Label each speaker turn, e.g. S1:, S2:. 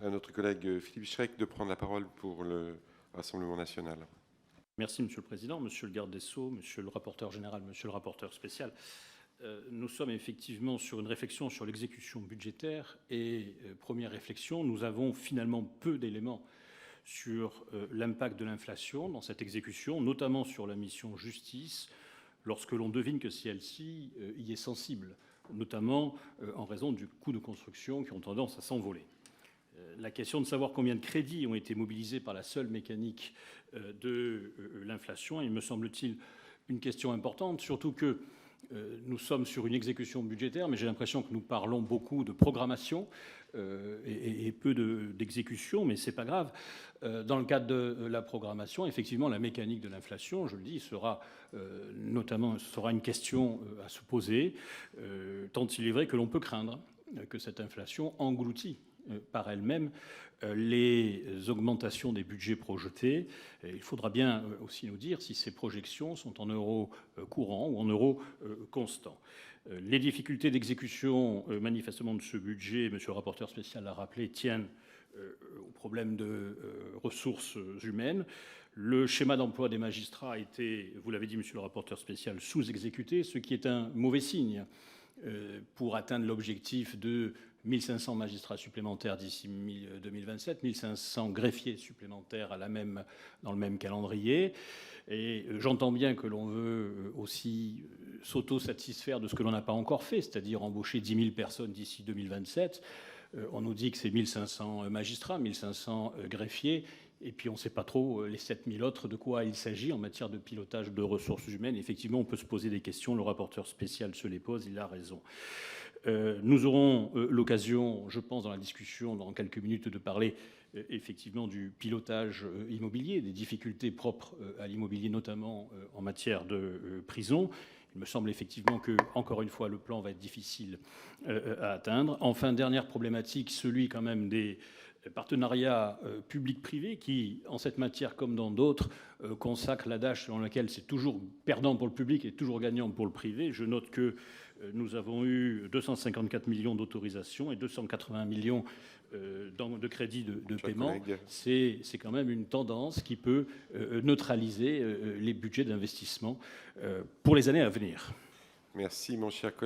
S1: à notre collègue Philippe Schreck de prendre la parole pour le Rassemblement national.
S2: Merci, Monsieur le Président, Monsieur le garde des Sceaux, Monsieur le rapporteur général, Monsieur le rapporteur spécial. Nous sommes effectivement sur une réflexion sur l'exécution budgétaire et première réflexion, nous avons finalement peu d'éléments sur l'impact de l'inflation dans cette exécution, notamment sur la mission justice, lorsque l'on devine que celle-ci y est sensible, notamment en raison du coût de construction qui ont tendance à s'envoler. La question de savoir combien de crédits ont été mobilisés par la seule mécanique de l'inflation est, me semble-t-il, une question importante, surtout que nous sommes sur une exécution budgétaire, mais j'ai l'impression que nous parlons beaucoup de programmation et peu d'exécution, mais ce n'est pas grave. Dans le cadre de la programmation, effectivement, la mécanique de l'inflation, je le dis, sera une question à se poser, tant il est vrai que l'on peut craindre que cette inflation engloutit par elle-même les augmentations des budgets projetés. Et il faudra bien aussi nous dire si ces projections sont en euros courants ou en euros constants. Les difficultés d'exécution manifestement de ce budget, monsieur le rapporteur spécial l'a rappelé, tiennent au problème de ressources humaines. Le schéma d'emploi des magistrats a été, vous l'avez dit, monsieur le rapporteur spécial, sous-exécuté, ce qui est un mauvais signe pour atteindre l'objectif de 1500 magistrats supplémentaires d'ici 2027, 1500 greffiers supplémentaires dans le même calendrier. Et j'entends bien que l'on veut aussi s'auto-satisfaire de ce que l'on n'a pas encore fait, c'est-à-dire embaucher 10 000 personnes d'ici 2027. On nous dit que c'est 1500 magistrats, 1500 greffiers, et puis on ne sait pas trop les 7000 autres de quoi il s'agit en matière de pilotage de ressources humaines. Effectivement, on peut se poser des questions, le rapporteur spécial se les pose, il a raison. Nous aurons l'occasion, je pense, dans la discussion, dans quelques minutes, de parler effectivement du pilotage immobilier, des difficultés propres à l'immobilier, notamment en matière de prison. Il me semble effectivement que, encore une fois, le plan va être difficile à atteindre. Enfin, dernière problématique, celui quand même des partenariats public-privé qui, en cette matière comme dans d'autres, consacrent l'adage selon lequel c'est toujours perdant pour le public et toujours gagnant pour le privé. Je note que nous avons eu 254 millions d'autorisations et 280 millions de crédits de paiement. C'est quand même une tendance qui peut neutraliser les budgets d'investissement pour les années à venir.
S1: Merci, mon cher collègue.